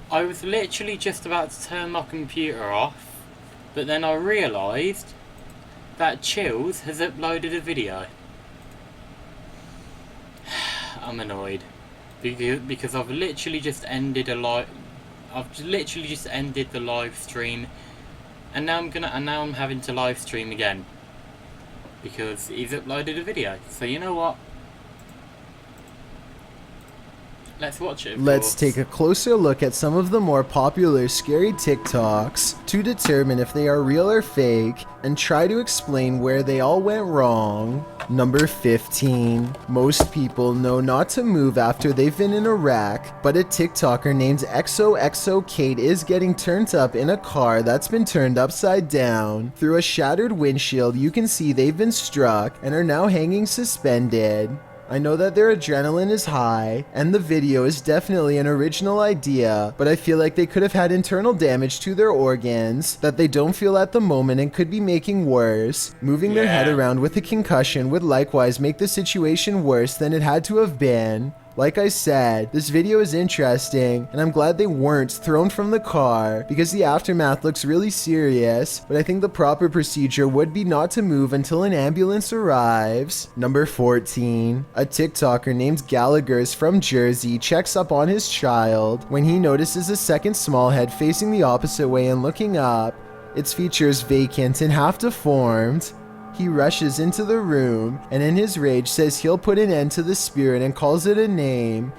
I was literally just about to turn my computer off, but then I realised that Chills has uploaded a video. I'm annoyed because I've literally just ended the live stream, and now I'm having to live stream again because he's uploaded a video. So you know what? Let's watch it. Let's take a closer look at some of the more popular scary TikToks to determine if they are real or fake and try to explain where they all went wrong. Number 15. Most people know not to move after they've been in a wreck, but a TikToker named XOXO Kate is getting turned up in a car that's been turned upside down. Through a shattered windshield, you can see they've been struck and are now hanging suspended. I know that their adrenaline is high, and the video is definitely an original idea, but I feel like they could have had internal damage to their organs that they don't feel at the moment and could be making worse. Moving their head around with a concussion would likewise make the situation worse than it had to have been. Like I said, this video is interesting, and I'm glad they weren't thrown from the car because the aftermath looks really serious, but I think the proper procedure would be not to move until an ambulance arrives. Number 14. A TikToker named Gallagher is from Jersey checks up on his child when he notices a second small head facing the opposite way and looking up. Its features vacant and half deformed. He rushes into the room and in his rage says he'll put an end to the spirit and calls it a name.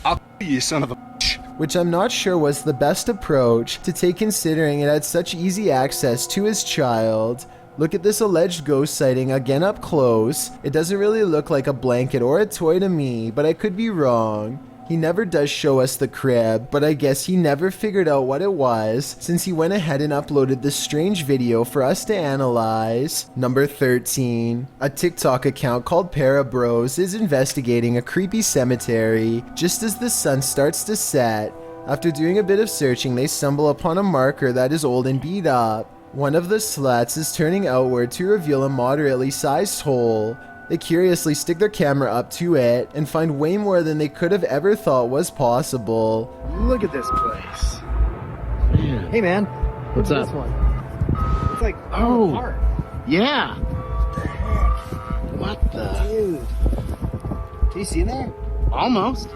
I'll kill you, son of a bitch. Which I'm not sure was the best approach to take considering it had such easy access to his child. Look at this alleged ghost sighting again up close. It doesn't really look like a blanket or a toy to me, but I could be wrong. He never does show us the crib, but I guess he never figured out what it was since he went ahead and uploaded this strange video for us to analyze. Number 13. A TikTok account called Parabros is investigating a creepy cemetery just as the sun starts to set. After doing a bit of searching, they stumble upon a marker that is old and beat up. One of the slats is turning outward to reveal a moderately sized hole. They curiously stick their camera up to it and find way more than they could have ever thought was possible. Look at this place. Man. Hey, man. What's up? This one. It's like, apart. Yeah. What the? Dude. Can you see in there? Almost.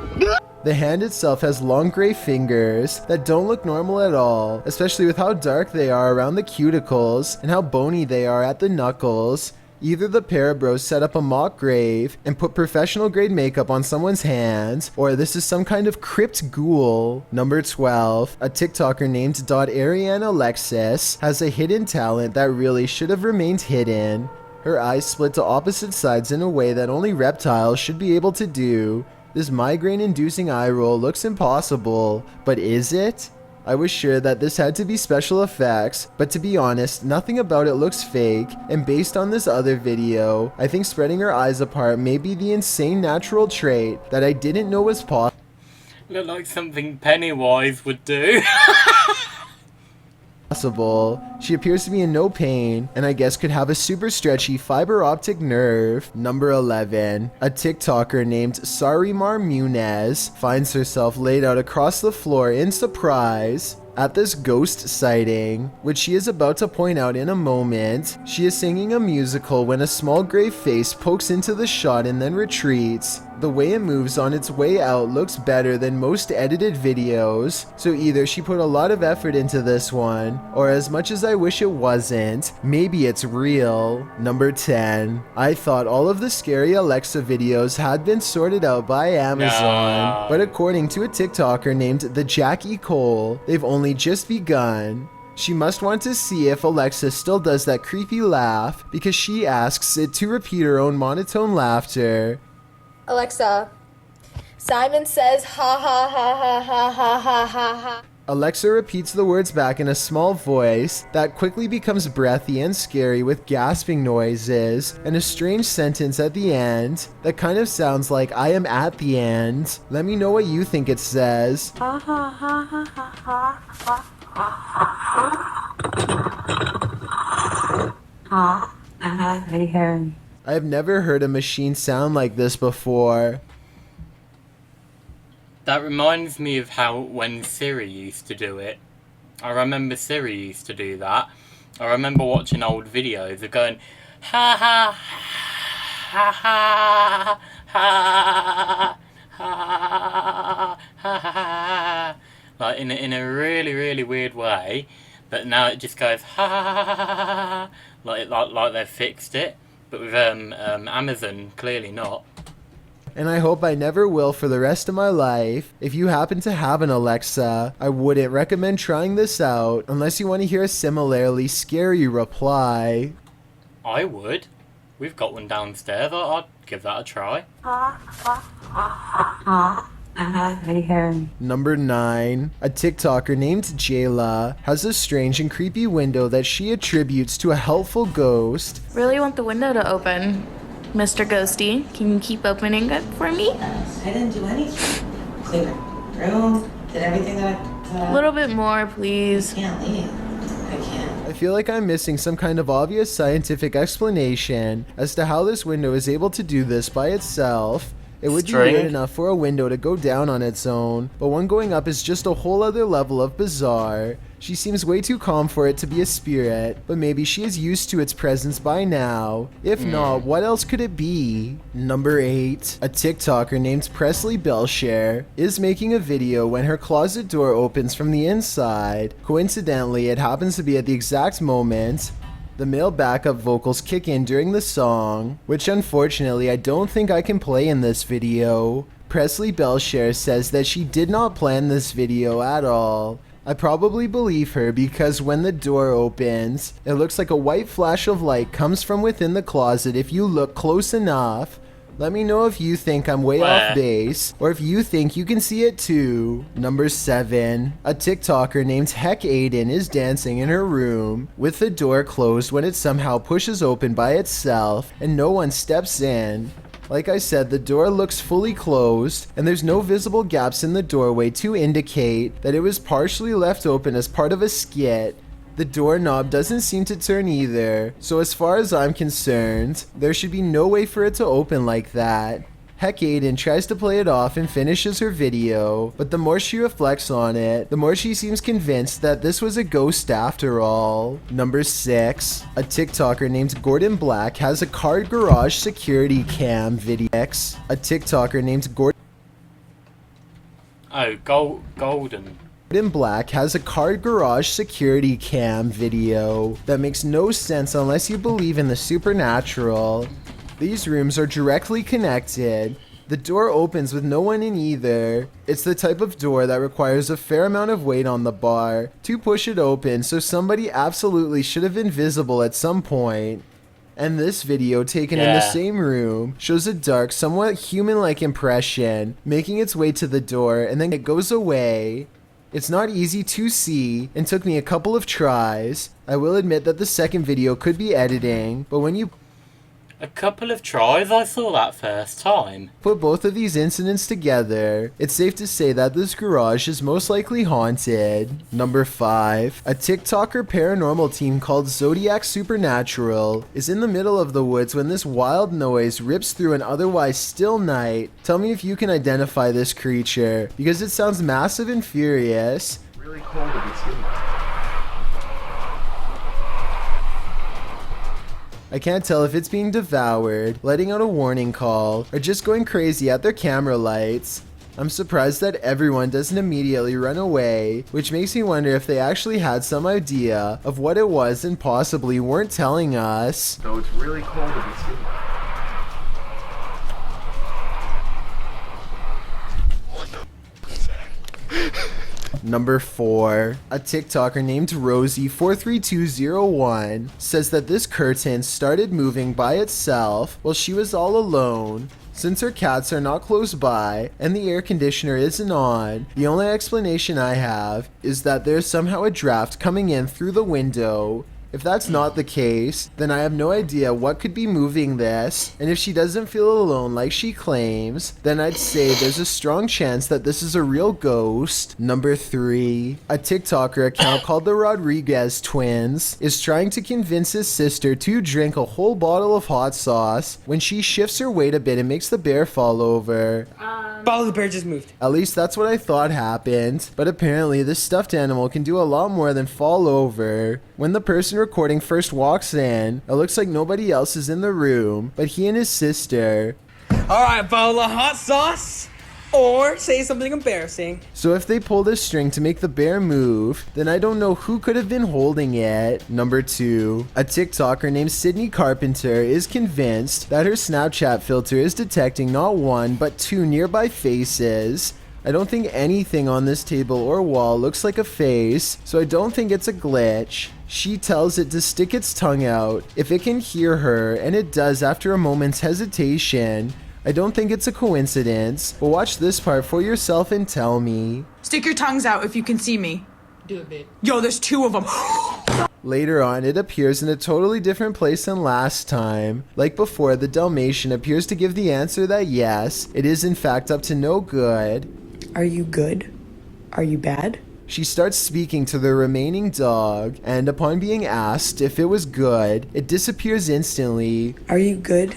The hand itself has long gray fingers that don't look normal at all, especially with how dark they are around the cuticles and how bony they are at the knuckles. Either the Parabros set up a mock grave and put professional grade makeup on someone's hands, or this is some kind of crypt ghoul. Number 12. A TikToker named Ariane Alexis has a hidden talent that really should have remained hidden. Her eyes split to opposite sides in a way that only reptiles should be able to do. This migraine-inducing eye roll looks impossible, but is it? I was sure that this had to be special effects, but to be honest, nothing about it looks fake, and based on this other video, I think spreading her eyes apart may be the insane natural trait that I didn't know was possible. Look like something Pennywise would do. She appears to be in no pain, and I guess could have a super stretchy fiber optic nerve. Number 11. A TikToker named Sarimar Munez finds herself laid out across the floor in surprise at this ghost sighting, which she is about to point out in a moment. She is singing a musical when a small gray face pokes into the shot and then retreats. The way it moves on its way out looks better than most edited videos, so either she put a lot of effort into this one, or as much as I wish it wasn't, maybe it's real. Number 10. I thought all of the scary Alexa videos had been sorted out by Amazon, but according to a TikToker named the Jackie Cole, they've only just begun. She must want to see if Alexa still does that creepy laugh because she asks it to repeat her own monotone laughter. Alexa, Simon says ha ha ha ha ha ha ha ha ha. Alexa repeats the words back in a small voice that quickly becomes breathy and scary with gasping noises and a strange sentence at the end that kind of sounds like I am at the end. Let me know what you think it says. Ha ha ha ha ha ha ha. I have never heard a machine sound like this before. That reminds me of how when Siri used to do it. I remember Siri used to do that. I remember watching old videos of going, ha ha ha ha ha ha ha ha, like in a really really weird way. But now it just goes ha ha ha ha, like they've fixed it. But with Amazon, clearly not. And I hope I never will for the rest of my life. If you happen to have an Alexa, I wouldn't recommend trying this out unless you want to hear a similarly scary reply. I would. We've got one downstairs. I'd give that a try. Number 9. A TikToker named Jayla has a strange and creepy window that she attributes to a helpful ghost. Really want the window to open. Mr. Ghosty, can you keep opening it for me? I didn't do anything. Cleaned my room, did everything that A little bit more, please. I can't leave. I can't. I feel like I'm missing some kind of obvious scientific explanation as to how this window is able to do this by itself. It would be weird enough for a window to go down on its own, but one going up is just a whole other level of bizarre. She seems way too calm for it to be a spirit, but maybe she is used to its presence by now. If not, what else could it be? Number 8. A TikToker named Presley Belshare is making a video when her closet door opens from the inside. Coincidentally, it happens to be at the exact moment the male backup vocals kick in during the song, which unfortunately I don't think I can play in this video. Presley Belshare says that she did not plan this video at all. I probably believe her because when the door opens, it looks like a white flash of light comes from within the closet if you look close enough. Let me know if you think I'm way off base, or if you think you can see it too. Number 7. A TikToker named Heck Aiden is dancing in her room, with the door closed when it somehow pushes open by itself, and no one steps in. Like I said, the door looks fully closed, and there's no visible gaps in the doorway to indicate that it was partially left open as part of a skit. The doorknob doesn't seem to turn either, so as far as I'm concerned, there should be no way for it to open like that. Heck Aiden tries to play it off and finishes her video, but the more she reflects on it, the more she seems convinced that this was a ghost after all. Number 6. A TikToker named Gordon Black has a car garage security cam video. A TikToker named Gordon Black has a car garage security cam video that makes no sense unless you believe in the supernatural. These rooms are directly connected. The door opens with no one in either. It's the type of door that requires a fair amount of weight on the bar to push it open, so somebody absolutely should have been visible at some point. And this video, taken in the same room, shows a dark, somewhat human-like impression making its way to the door, and then it goes away. It's not easy to see and took me a couple of tries. I will admit that the second video could be editing, but when you A couple of tries? I saw that first time. put both of these incidents together, it's safe to say that this garage is most likely haunted. Number 5. A TikToker paranormal team called Zodiac Supernatural is in the middle of the woods when this wild noise rips through an otherwise still night. Tell me if you can identify this creature, because it sounds massive and furious. Really cold to be seen. I can't tell if it's being devoured, letting out a warning call, or just going crazy at their camera lights. I'm surprised that everyone doesn't immediately run away, which makes me wonder if they actually had some idea of what it was and possibly weren't telling us. So it's really cold to be seen. Number 4. A TikToker named Rosie43201 says that this curtain started moving by itself while she was all alone. Since her cats are not close by and the air conditioner isn't on, the only explanation I have is that there's somehow a draft coming in through the window. If that's not the case, then I have no idea what could be moving this, and if she doesn't feel alone like she claims, then I'd say there's a strong chance that this is a real ghost. Number 3. A TikToker account called the Rodriguez Twins is trying to convince his sister to drink a whole bottle of hot sauce when she shifts her weight a bit and makes the bear fall over. Oh, the bear just moved. At least that's what I thought happened. But apparently this stuffed animal can do a lot more than fall over. When the person recording first walks in, it looks like nobody else is in the room, but he and his sister. Alright, Paola, hot sauce? Or say something embarrassing. So if they pulled a string to make the bear move, then I don't know who could have been holding it. Number 2. A TikToker named Sydney Carpenter is convinced that her Snapchat filter is detecting not one, but 2 nearby faces. I don't think anything on this table or wall looks like a face, so I don't think it's a glitch. She tells it to stick its tongue out if it can hear her, and it does after a moment's hesitation. I don't think it's a coincidence, but watch this part for yourself and tell me. Stick your tongues out if you can see me. Do it, babe. Yo, there's 2 of them. Later on, it appears in a totally different place than last time. Like before, the Dalmatian appears to give the answer that yes, it is in fact up to no good. Are you good? Are you bad? She starts speaking to the remaining dog, and upon being asked if it was good, it disappears instantly. Are you good?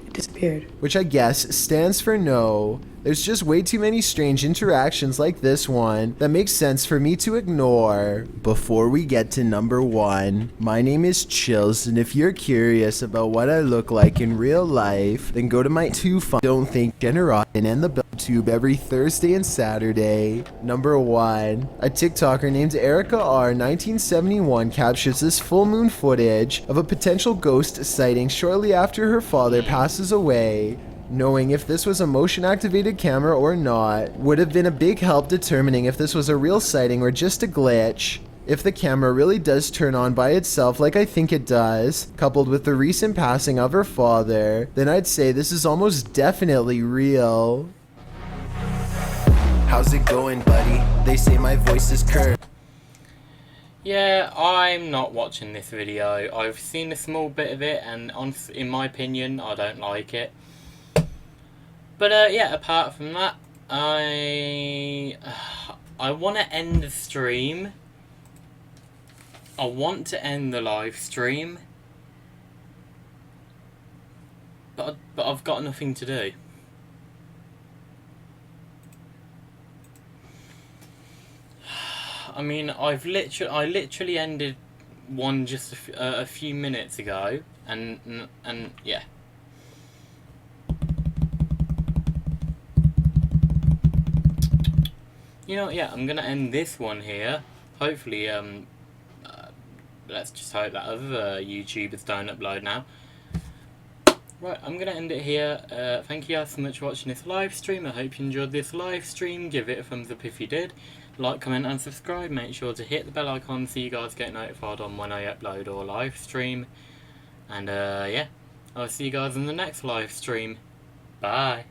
It disappeared. Which I guess stands for no. There's just way too many strange interactions like this one that makes sense for me to ignore. Before we get to number 1, my name is Chills, and if you're curious about what I look like in real life, then go to my 2 fun Don't Think Generosity and the BuildTube every Thursday and Saturday. Number 1, a TikToker named Erica R 1971 captures this full moon footage of a potential ghost sighting shortly after her father passes away. Knowing if this was a motion activated camera or not would have been a big help determining if this was a real sighting or just a glitch. If the camera really does turn on by itself like I think it does, coupled with the recent passing of her father, then I'd say this is almost definitely real. How's it going, buddy? They say my voice is curt. Yeah, I'm not watching this video. I've seen a small bit of it, and in my opinion, I don't like it. But yeah, apart from that, I want to end the stream. I want to end the live stream, but I've got nothing to do. I mean, I literally ended one just a few minutes ago, and yeah. You know, yeah, I'm gonna end this one here. Hopefully, let's just hope that other YouTubers don't upload now. Right, I'm gonna end it here. Thank you guys so much for watching this live stream. I hope you enjoyed this live stream. Give it a thumbs up if you did. Like, comment, and subscribe. Make sure to hit the bell icon so you guys get notified on when I upload or live stream. And yeah, I'll see you guys in the next live stream. Bye.